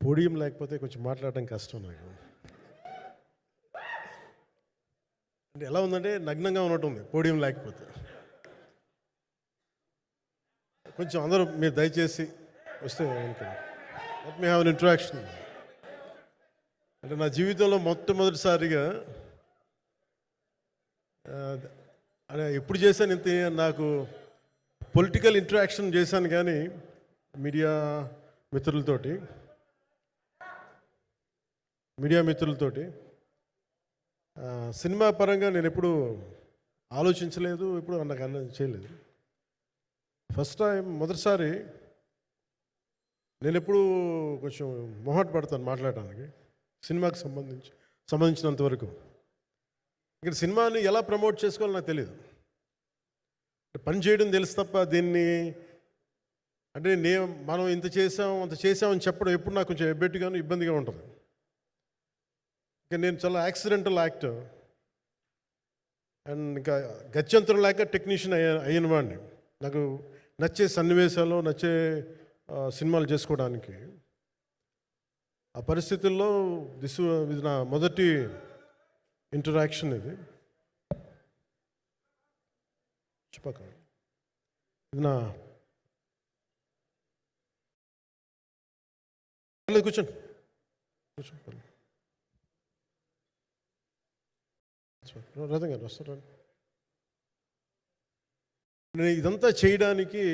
Podium లేకపోతే కొంచెం మాట్లాడడం కష్టం నాకు. అంటే ఎలా ఉందంటే నగ్నంగా ఉన్నట్టుంది పోడియం లేకపోతే. కొంచెం అందరూ మీరు దయచేసి వస్తే let me have an interaction. అంటే నా జీవితంలో మొట్టమొదటిసారిగా అంటే ఎప్పుడు చేశాను ఇంత, నాకు పొలిటికల్ ఇంటరాక్షన్ చేశాను కానీ మీడియా మిత్రులతోటి సినిమా పరంగా నేను ఎప్పుడు ఆలోచించలేదు, ఎప్పుడు నాకు చేయలేదు. ఫస్ట్ టైం మొదటిసారి నేను ఎప్పుడు కొంచెం మొహాట పడతాను మాట్లాడడానికి సినిమాకి సంబంధించినంత వరకు. ఇక్కడ సినిమాని ఎలా ప్రమోట్ చేసుకోవాలో నాకు తెలియదు. పని చేయడం తెలుసు తప్ప దీన్ని అంటే మనం ఇంత చేసాం అంత చేసామని చెప్పడం ఎప్పుడు నాకు కొంచెం ఎబ్బెట్టుగాను ఇబ్బందిగా ఉంటుంది. ఇంకా నేను చాలా యాక్సిడెంటల్ యాక్టర్ అండ్ ఇంకా గత్యంతరం లేక టెక్నీషియన్ అయిన వాడిని. నాకు నచ్చే సన్నివేశాలు, నచ్చే సినిమాలు చేసుకోవడానికి ఆ పరిస్థితుల్లో ఇది నా మొదటి ఇంటరాక్షన్. ఇది నా కూర్చోండి. రథం గారు వస్తారు. నేను ఇదంతా చేయడానికి,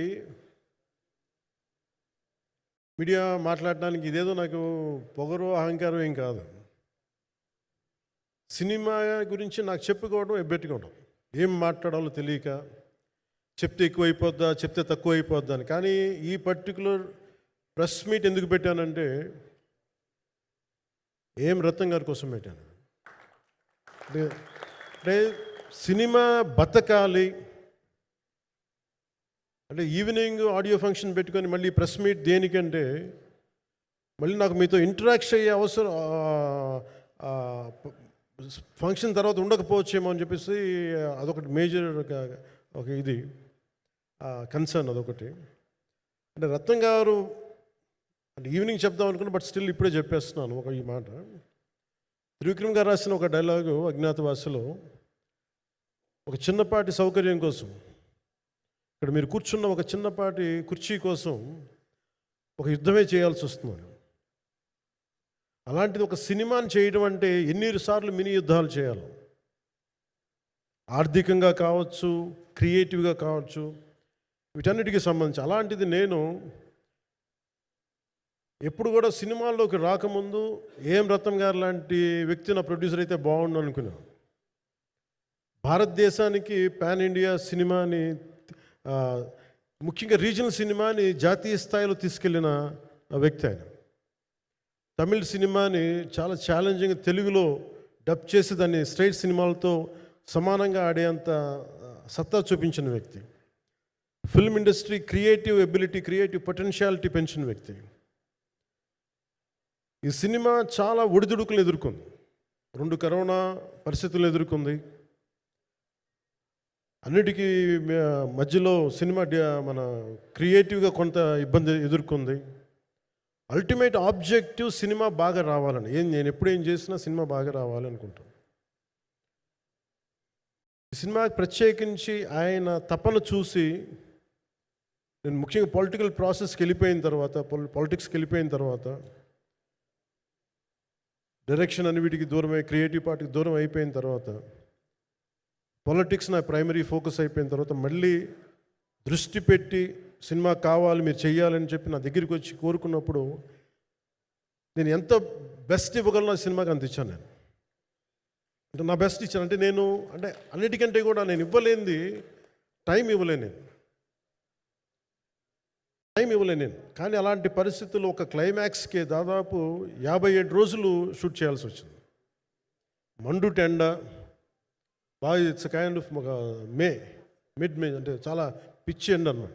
మీడియా మాట్లాడడానికి ఇదేదో నాకు పొగరు అహంకారం ఏం కాదు. సినిమా గురించి నాకు చెప్పుకోవడం ఎబ్బెట్టుకోవడం, ఏం మాట్లాడాలో తెలియక చెప్తే ఎక్కువైపోద్దా చెప్తే తక్కువ అయిపోద్దా అని. కానీ ఈ పర్టికులర్ ప్రెస్ మీట్ ఎందుకు పెట్టానంటే రత్నం గారి కోసం పెట్టాను. అంటే సినిమా బతకాలి అంటే ఈవినింగ్ ఆడియో ఫంక్షన్ పెట్టుకొని మళ్ళీ ప్రెస్ మీట్ దేనికంటే మళ్ళీ నాకు మీతో ఇంటరాక్ట్ అయ్యే అవసరం ఫంక్షన్ తర్వాత ఉండకపోవచ్చేమో అని చెప్పేసి అదొకటి మేజర్ ఒక ఇది కన్సర్న్. అదొకటి. అంటే రత్నం గారు అంటే ఈవినింగ్ చెప్దాం అనుకున్నా, బట్ స్టిల్ ఇప్పుడే చెప్పేస్తున్నాను ఈ మాట. త్రివిక్రమ్ గారు రాసిన ఒక డైలాగు అజ్ఞాతవాసిలో, ఒక చిన్నపాటి సౌకర్యం కోసం, ఇక్కడ మీరు కూర్చున్న ఒక చిన్నపాటి కుర్చీ కోసం ఒక యుద్ధమే చేయాల్సి వస్తుంది. అలాంటిది ఒక సినిమాని చేయడం అంటే ఎన్నిసార్లు మినీ యుద్ధాలు చేయాలి, ఆర్థికంగా కావచ్చు, క్రియేటివ్గా కావచ్చు, వీటన్నిటికీ సంబంధించి. అలాంటిది నేను ఎప్పుడు కూడా సినిమాల్లోకి రాకముందు రత్నం గారు లాంటి వ్యక్తి నా ప్రొడ్యూసర్ అయితే బాగుండు అనుకున్నాను. భారతదేశానికి పాన్ ఇండియా సినిమాని, ముఖ్యంగా రీజనల్ సినిమాని జాతీయ స్థాయిలో తీసుకెళ్ళిన వ్యక్తి ఆయన. తమిళ సినిమాని చాలా ఛాలెంజింగ్ తెలుగులో డబ్ చేసి దాన్ని స్ట్రైట్ సినిమాలతో సమానంగా ఆడేంత సత్తా చూపించిన వ్యక్తి. Film industry creative ability, creative potentiality పెంచిన వ్యక్తి. ఈ సినిమా చాలా ఒడిదుడుకులు ఎదుర్కొంది, 2 కరోనా పరిస్థితులు ఎదుర్కొంది. అన్నిటికీ మధ్యలో సినిమా మన క్రియేటివ్గా కొంత ఇబ్బంది ఎదుర్కొంది. అల్టిమేట్ ఆబ్జెక్టివ్ సినిమా బాగా రావాలని, నేను ఎప్పుడు ఏం చేసినా సినిమా బాగా రావాలి అనుకుంటాను. ఈ సినిమాకి ప్రత్యేకించి ఆయన తపన చూసి నేను ముఖ్యంగా పొలిటికల్ ప్రాసెస్కి వెళ్ళిపోయిన తర్వాత, పాలిటిక్స్కి వెళ్ళిపోయిన తర్వాత, డైరెక్షన్ అన్ని వీటికి దూరమై క్రియేటివ్ పార్టీకి దూరం అయిపోయిన తర్వాత, పాలిటిక్స్ నా ప్రైమరీ ఫోకస్ అయిపోయిన తర్వాత, మళ్ళీ దృష్టి పెట్టి సినిమా కావాలి మీరు చెయ్యాలని చెప్పి నా దగ్గరికి వచ్చి కోరుకున్నప్పుడు నేను ఎంత బెస్ట్ ఇవ్వగలను ఆ సినిమాకి అంత ఇచ్చాను. నేను అంటే నా బెస్ట్ ఇచ్చాను. అంటే నేను అంటే అన్నిటికంటే కూడా నేను ఇవ్వలేనిది టైం ఇవ్వలేను నేను. కానీ అలాంటి పరిస్థితుల్లో ఒక క్లైమాక్స్కి దాదాపు 57 రోజులు షూట్ చేయాల్సి వచ్చింది. మండు టెండ బాగా, ఇట్స్ కైండ్ ఆఫ్ మిడ్ మే అంటే చాలా పిచ్చి ఎండ అన్నమాట.